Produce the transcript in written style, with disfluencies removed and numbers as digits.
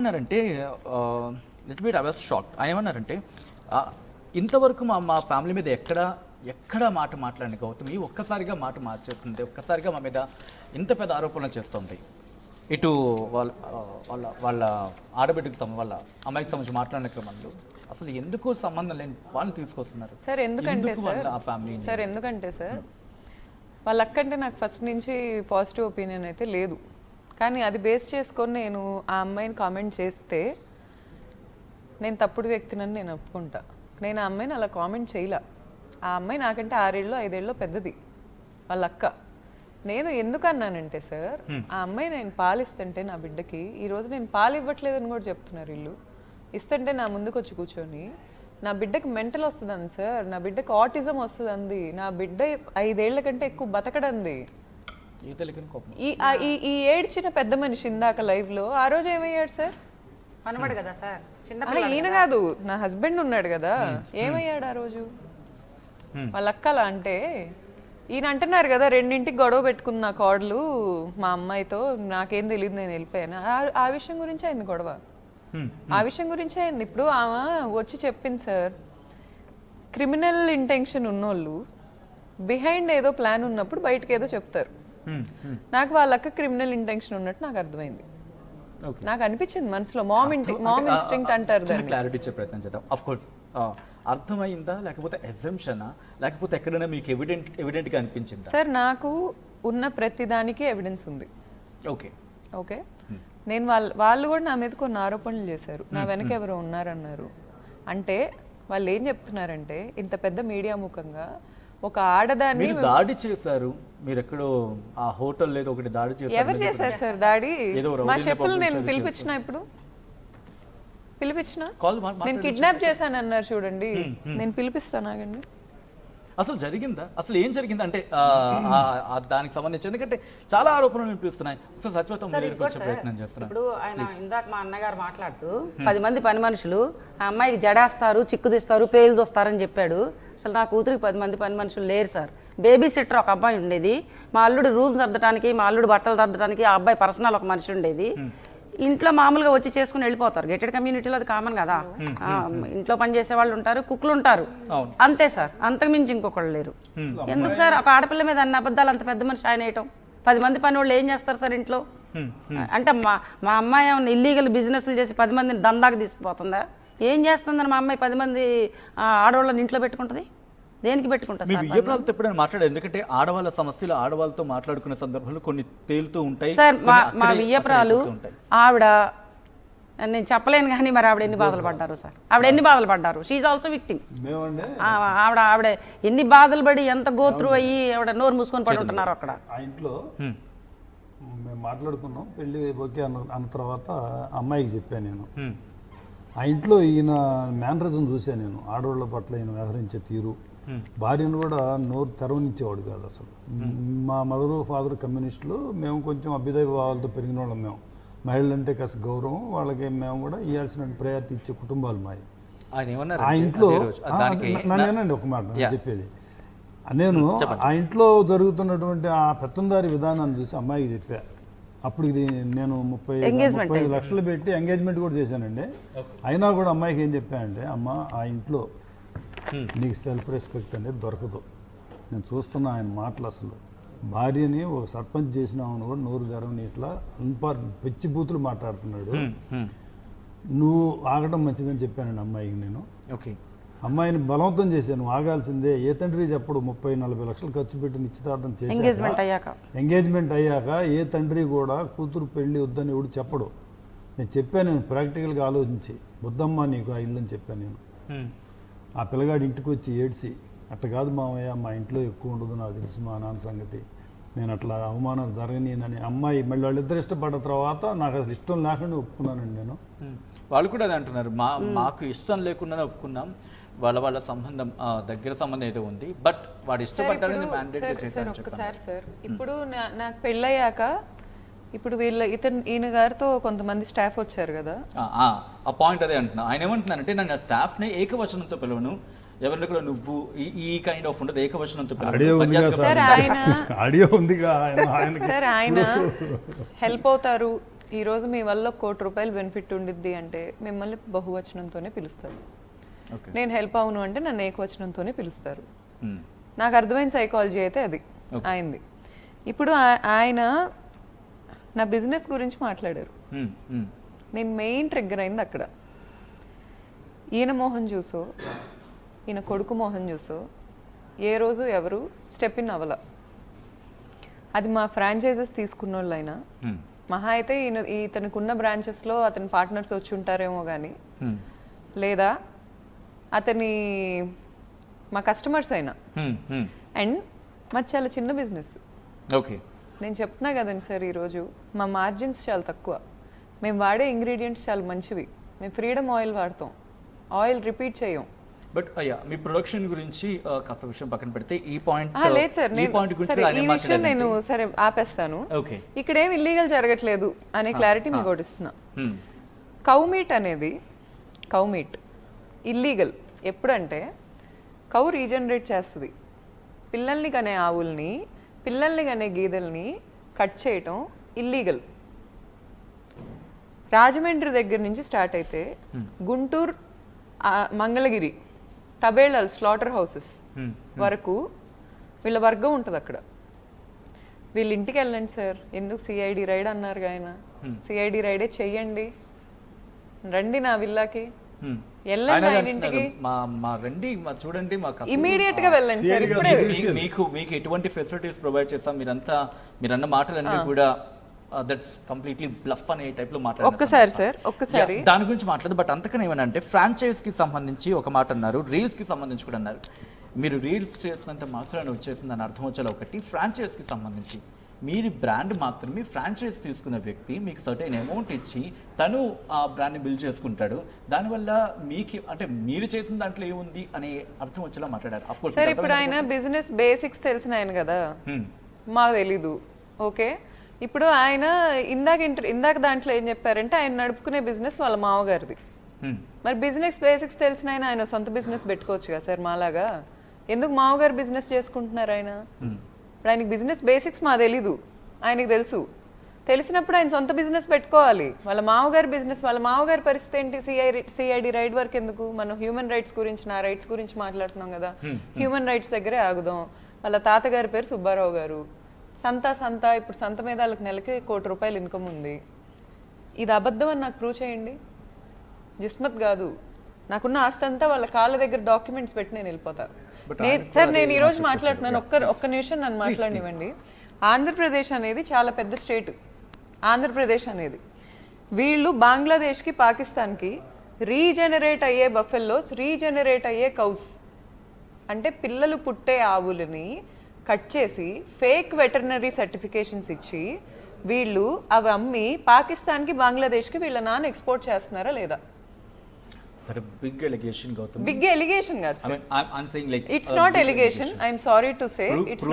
ఏమన్నారంటే little bit I was shocked. ఆయన ఏమన్నారంటే ఇంతవరకు మా ఫ్యామిలీ మీద ఎక్కడ మాట మాట్లాడిన గౌతమి ఒక్కసారిగా మాట మార్చేస్తుంది, ఒక్కసారిగా మా మీద ఇంత పెద్ద ఆరోపణలు చేస్తుంది. ఇటు వాళ్ళ వాళ్ళ వాళ్ళ ఆడబిడ్డకి వాళ్ళ అమ్మాయికి సంబంధించి మాట్లాడిన క్రమంలో అసలు ఎందుకు సంబంధం లేని వాళ్ళు తీసుకొస్తున్నారు సార్. ఎందుకంటే సార్ వాళ్ళ అక్కంటే నాకు ఫస్ట్ నుంచి పాజిటివ్ ఒపీనియన్ అయితే లేదు. కానీ అది బేస్ చేసుకొని నేను ఆ అమ్మాయిని కామెంట్ చేస్తే నేను తప్పుడు వ్యక్తినని నేను ఒప్పుకుంటా. నేను ఆ అమ్మాయిని అలా కామెంట్ చేయలే. ఆ అమ్మాయి నాకంటే 6 ఏళ్ళు 5 ఏళ్ళు పెద్దది, వాళ్ళ అక్క. నేను ఎందుకు అన్నానంటే సార్, ఆ అమ్మాయి నేను పాలిస్తుంటే నా బిడ్డకి ఈరోజు నేను పాలు ఇవ్వట్లేదని కూడా చెప్తున్నారు వీళ్ళు. ఇస్తుంటే నా ముందుకు వచ్చి కూర్చొని నా బిడ్డకి మెంటల్ వస్తుందండి సార్, నా బిడ్డకి ఆటిజం వస్తుందండి, నా బిడ్డ 5 ఏళ్ల కంటే ఎక్కువ బతకడంది. ఈ ఏడ్చిన పెద్ద మనిషి ఇందాక లైవ్ లో ఆ రోజు ఏమయ్యాడు సార్? అనబడు కదా సార్, ఈయన కాదు, నా హస్బెండ్ ఉన్నాడు కదా, ఏమయ్యాడు ఆ రోజు? వాళ్ళ అక్కలా అంటే ఈయన అంటున్నారు కదా, 2 గొడవ పెట్టుకుంది నా కోడలు మా అమ్మాయితో, నాకేం తెలియదు నేను వెళ్ళిపోయాను. ఆ విషయం గురించి అయింది గొడవ, ఆ విషయం గురించి అయింది. ఇప్పుడు ఆమె వచ్చి చెప్పింది సార్, క్రిమినల్ ఇంటెన్షన్ ఉన్నోళ్ళు బిహైండ్ ఏదో ప్లాన్ ఉన్నప్పుడు బయటకు ఏదో చెప్తారు. నాకు వాళ్ళక్క క్రిమినల్ ఇంటెన్షన్ ఉన్నట్టు నాకు అర్థమైంది. నాకు అనిపించింది మనసులో, మామ్ ఇన్స్టింక్ట్ అంటారు దాన్ని. క్లారిటీ ఇచ్చే ప్రయత్నం చేద్దాం. ఆఫ్ కోర్స్ అర్థమైందా, లేకపోతే ఎగ్జంప్షనా, లేకపోతే ఎక్కడైనా మీకు ఎవిడెంట్గా అనిపించిందా? సార్ నాకు ఉన్న ప్రతి దానికి ఎవిడెన్స్ ఉంది. ఓకే ఓకే నేను వాళ్ళు కూడా నా మీద కొన్ని ఆరోపణలు చేశారు, నా వెనక ఎవరో ఉన్నారన్నారు. అంటే వాళ్ళు ఏం చెప్తున్నారంటే, ఇంత పెద్ద మీడియా ముఖంగా ఒక ఆడదాన్ని దాడి చేశారు, మీరు ఎక్కడో ఆ హోటల్ లేదు ఒకటి దాడి చేశారు. ఎవరు చేశారు సార్ దాడి? మా షెఫ్లు నేను పిలిపించిన, ఇప్పుడు పిలిపించిన, నేను కిడ్నాప్ చేశాను అన్నారు చూడండి, నేను పిలిపిస్తాను ఆగండి. అసలు జరిగిందా, అసలు ఏం జరిగిందా అంటే దానికి సంబంధించి, ఎందుకంటే చాలా ఆరోపణలు వినిపిస్తున్నాయి. అసలు సత్యవతం ప్రయత్నం చేస్తున్నాను. ఇప్పుడు ఆయన ఇందాక మా అన్నగారు మాట్లాడుతూ 10 మంది పని మనుషులు ఆ అమ్మాయికి జడేస్తారు, చిక్కు తీస్తారు, పేలు చూస్తారని చెప్పాడు. అసలు నా కూతురికి 10 మంది పని మనుషులు లేరు సార్. బేబీ సిట్టర్ ఒక అబ్బాయి ఉండేది, మా అల్లుడు రూమ్ సర్దడానికి, మా అల్లుడు బట్టలు సర్దడానికి ఆ అబ్బాయి పర్సనల్ ఒక మనిషి ఉండేది. ఇంట్లో మామూలుగా వచ్చి చేసుకుని వెళ్ళిపోతారు. గెటెడ్ కమ్యూనిటీలో అది కామన్ కదా, ఇంట్లో పనిచేసే వాళ్ళు ఉంటారు, కుక్లు ఉంటారు, అంతే సార్, అంతకుమించి ఇంకొకళ్ళు లేరు. ఎందుకు సార్ ఒక ఆడపిల్ల మీద అన్ని అబద్ధాలు అంత పెద్ద మనిషి ఆయన వేయటం? 10 మంది పని వాళ్ళు ఏం చేస్తారు సార్ ఇంట్లో? అంటే మా అమ్మాయి ఏమన్నా ఇల్లీగల్ బిజినెస్లు చేసి 10 మందిని దందాకు తీసుకుపోతుందా? ఏం చేస్తుందని మా అమ్మాయి 10 మంది ఆడవాళ్ళని ఇంట్లో పెట్టుకుంటుంది? దేనికి పెట్టుకుంటారు? వియ్యపురాలతో ఎప్పుడైనా మాట్లాడారు? ఎందుకంటే ఆడవాళ్ళ సమస్యలు ఆడవాళ్ళతో మాట్లాడుకునే సందర్భంలో కొన్ని తేలుతూ ఉంటాయి సార్. మా వియ్యపురాలు ఆవిడ, నేను చెప్పలేను కానీ మరి ఆవిడ ఎన్ని బాధలు పడ్డారు సార్, ఆవిడ ఎన్ని బాధలు పడ్డారు. She also victim. ఆవిడ ఎన్ని బాధలు పడి ఎంత గోత్రు అయ్యి ఆవిడ నోరు మూసుకొని పడి ఉంటున్నారు అక్కడ. ఆ ఇంట్లో మేము మాట్లాడుకున్నాం, పెళ్ళి ఓకే అన్న తర్వాత అమ్మాయికి చెప్పాను నేను. ఆ ఇంట్లో ఈయన మేనరిజం చూశాను నేను, ఆడవాళ్ళ పట్ల ఈయన వ్యవహరించే తీరు. భార్యను కూడా నోరు తెరవనిచ్చేవాడు కాదు అసలు. మా మదరు ఫాదర్ కమ్యూనిస్టులు, మేము కొంచెం అభ్యుదయ భావాలతో పెరిగిన వాళ్ళం. మేము మహిళలంటే కాస్త గౌరవం, వాళ్ళకి మేము కూడా ఇవ్వాల్సిన ప్రయారిటీ ఇచ్చే కుటుంబాలు మావి. ఆ ఇంట్లో నన్నేనండి ఒక మాట చెప్పేది, నేను ఆ ఇంట్లో జరుగుతున్నటువంటి ఆ పెత్తందారి విధానాన్ని చూసి అమ్మాయికి చెప్పా. అప్పుడు ఇది నేను 35 లక్షలు పెట్టి ఎంగేజ్మెంట్ కూడా చేశానండి. అయినా కూడా అమ్మాయికి ఏం చెప్పానంటే, అమ్మ ఆ ఇంట్లో నీకు సెల్ఫ్ రెస్పెక్ట్ అనేది దొరకదు. నేను చూస్తున్నా ఆయన మాటలు, అసలు భార్యని ఒక సర్పంచ్ చేసినామని కూడా నోరు జరగని ఇట్లా పిచ్చి బూతులు మాట్లాడుతున్నాడు. నువ్వు ఆగడం మంచిదని చెప్పానండి అమ్మాయికి నేను. ఓకే, అమ్మాయిని బలవంతం చేశాను, ఆగాల్సిందే. ఏ తండ్రి చెప్పడు 30-40 లక్షలు ఖర్చు పెట్టి నిశ్చితార్థం చేసి ఎంగేజ్మెంట్ అయ్యాక ఏ తండ్రి కూడా కూతురు పెళ్లి వద్దని ఎవడు చెప్పడు. నేను చెప్పాను, నేను ప్రాక్టికల్గా ఆలోచించి, వద్దమ్మా నీకు ఆ ఇల్లని చెప్పాను నేను. ఆ పిల్లగాడి ఇంటికి వచ్చి ఏడ్చి, అట్లా కాదు మామయ్య, మా ఇంట్లో ఎక్కువ ఉండదు, నాకు తెలుసు మా నాన్న సంగతి, నేను అట్లా అవమానం జరగనీనని. అమ్మాయి మళ్ళీ వాళ్ళిద్దరు ఇష్టపడ్డ తర్వాత నాకు అసలు ఇష్టం లేకుండా ఒప్పుకున్నానండి నేను. వాళ్ళు కూడా అదే అంటున్నారు, మాకు ఇష్టం లేకుండానే ఒప్పుకున్నాం, వాళ్ళ సంబంధం దగ్గర సంబంధం ఏదో ఉంది, బట్ వాడు ఇష్టపడ్డారని మ్యాండేట్ చేశారు. ఒక్కసారి సార్, ఇప్పుడు నాకు పెళ్ళయ్యాక ఇప్పుడు ఈయన గారితో కొంతమంది స్టాఫ్ వచ్చారు కదా, ఆ పాయింట్ అదే అంటున్నా. ఆయన ఏమంటున్నారంటే, నేను స్టాఫ్ని ఏకవచనంతో పిలవను, ఎవరిని కూడా నువ్వు ఈ కైండ్ ఆఫ్ ఉండదు, ఏకవచనంతో సార్ ఆయన హెల్ప్ అవుతారు, ఈరోజు మీ వల్ల ₹1 కోటి బెనిఫిట్ ఉండిద్ది అంటే మిమ్మల్ని బహువచనంతోనే పిలుస్తారు. ఓకే. నేను హెల్ప్ అవును అంటే నన్ను ఏకవచనంతోనే పిలుస్తారు. నాకు అర్థమైన సైకాలజీ అయితే అది అయింది. ఇప్పుడు ఆయన నా బిజినెస్ గురించి మాట్లాడారు. నేను మెయిన్ ట్రిగ్గర్ అయింది అక్కడ. ఈయన మోహన్ చూసో ఈయన కొడుకు మోహన్ చూసో ఏ రోజు ఎవరు స్టెప్ ఇన్ అవ్వాల. అది మా ఫ్రాంచైజెస్ తీసుకున్న వాళ్ళైనా మహా అయితే ఇతనికి ఉన్న బ్రాంచెస్లో అతని పార్ట్నర్స్ వచ్చి ఉంటారేమో కానీ, లేదా అతని మా కస్టమర్స్ అయినా. అండ్ మాది చాలా చిన్న బిజినెస్. ఓకే. నేను చెప్తున్నా కదండి సార్, ఈరోజు మా మార్జిన్స్ చాలా తక్కువ. మేము వాడే ఇంగ్రీడియంట్స్ చాలా మంచివి. మేము ఫ్రీడమ్ ఆయిల్ వాడతాం, ఆయిల్ రిపీట్ చేయం. బట్ అయ్యా మీ ప్రొడక్షన్ గురించి కాస్త విషయం పక్కన పెడితే ఈ పాయింట్ లేదు సార్, ఈ విషయం నేను సరే ఆపేస్తాను. ఓకే. ఇక్కడ ఏం ఇల్లీగల్ జరగట్లేదు అనే క్లారిటీ మీకు ఒకటి ఇస్తున్నా. కౌ మీట్ అనేది ఇల్లీగల్ ఎప్పుడంటే కౌ రీజనరేట్ చేస్తుంది. పిల్లల్ని కనే ఆవుల్ని, పిల్లల్ని కనే గీదల్ని కట్ చేయటం ఇల్లీగల్. రాజమండ్రి దగ్గర నుంచి స్టార్ట్ అయితే గుంటూరు, మంగళగిరి, తబేళాల్ స్లాటర్ హౌసెస్ వరకు వీళ్ళ వర్గం ఉంటుంది అక్కడ. వీళ్ళ ఇంటికి వెళ్ళండి సార్, ఎందుకు సిఐడి రైడ్ అన్నారు ఆయన, సిఐడి రైడే చెయ్యండి, రండి నా విల్లాకి, వెళ్ళండి ఆయన ఇంటికి, చూడండి ఇమీడియట్ గా వెళ్ళండి సార్. ఇప్పుడే మీకు ఎటువంటి ఫెసిలిటీస్ ప్రొవైడ్ చేస్తాం, మీరన్న మాటలన్నీ కూడా దట్స్ కంప్లీట్లీ బ్లఫ్ అనే టైప్ లో మాట్లాడారు. ఒక్కసారి సార్, ఒక్కసారి దాని గురించి మాట్లాడదు. బట్ అంతకనే ఏమనంటే ఫ్రాంచైజ్ కి సంబంధించి ఒక మాట అన్నారు, రీల్స్ కి సంబంధించి కూడా అన్నారు. మీరు రీల్స్ చేసినంత మాత్రాన్ని వచ్చేసింది అని అర్థం వచ్చేలా ఒకటి, ఫ్రాంచైజ్ కి సంబంధించి మీరు బ్రాండ్ మాత్రమే ఫ్రాంచైజ్ తీసుకున్న వ్యక్తి మీకు సర్టైన్ అమౌంట్ ఇచ్చి తను ఆ బ్రాండ్ని బిల్డ్ చేసుకుంటాడు. దానివల్ల మీకు అంటే మీరు చేసిన దాంట్లో ఏముంది అనే అర్థం వచ్చేలా మాట్లాడారు. అఫ్ కోర్స్ సార్ ఇప్పుడు ఆయన బిజినెస్ బేసిక్స్ తెలిసిన ఆయన కదా, మాకు తెలీదు. ఓకే, ఇప్పుడు ఆయన ఇందాక దాంట్లో ఏం చెప్పారంటే ఆయన నడుపుకునే బిజినెస్ వాళ్ళ మామగారిది. మరి బిజినెస్ బేసిక్స్ తెలిసిన ఆయన సొంత బిజినెస్ పెట్టుకోవచ్చు కదా సార్ మాలాగా. ఎందుకు మామగారు బిజినెస్ చేసుకుంటున్నారు ఆయన? ఇప్పుడు ఆయనకి బిజినెస్ బేసిక్స్ మా తెలీదు, ఆయనకి తెలుసు. తెలిసినప్పుడు ఆయన సొంత బిజినెస్ పెట్టుకోవాలి. వాళ్ళ మామగారి బిజినెస్, వాళ్ళ మామగారి పరిస్థితి ఏంటి? సిఐడి రైడ్ వరకు ఎందుకు? మనం హ్యూమన్ రైట్స్ గురించి, నా రైట్స్ గురించి మాట్లాడుతున్నాం కదా, హ్యూమన్ రైట్స్ దగ్గరే ఆగుదాం. వాళ్ళ తాతగారి పేరు సుబ్బారావు గారు. సంత ఇప్పుడు సంత మీద వాళ్ళకి నెలకి ₹1 కోటి ఇన్కమ్ ఉంది. ఇది అబద్ధం అని నాకు ప్రూవ్ చేయండి. జిస్మత్ కాదు, నాకున్న ఆస్తి అంతా వాళ్ళ కాళ్ళ దగ్గర డాక్యుమెంట్స్ పెట్టి నేను వెళ్ళిపోతా. సార్ నేను ఈరోజు మాట్లాడుతున్నాను, ఒక్క నిమిషం నన్ను మాట్లాడనివ్వండి. ఆంధ్రప్రదేశ్ అనేది చాలా పెద్ద స్టేట్. ఆంధ్రప్రదేశ్ అనేది వీళ్ళు బంగ్లాదేశ్కి, పాకిస్తాన్కి రీజనరేట్ అయ్యే బఫెల్లోస్, రీజనరేట్ అయ్యే కౌస్ అంటే పిల్లలు పుట్టే ఆవులని కట్ చేసి ఫేక్ వెటర్నరీ సర్టిఫికేషన్స్ ఇచ్చి వీళ్ళు అవి అమ్మి పాకిస్తాన్కి, బంగ్లాదేశ్కి వీళ్ళ నాన్న ఎక్స్పోర్ట్ చేస్తున్నారా లేదా? సరే, big allegation Gautam. Big allegation కాదు sir, I'm saying like it's not allegation. I'm sorry to say it's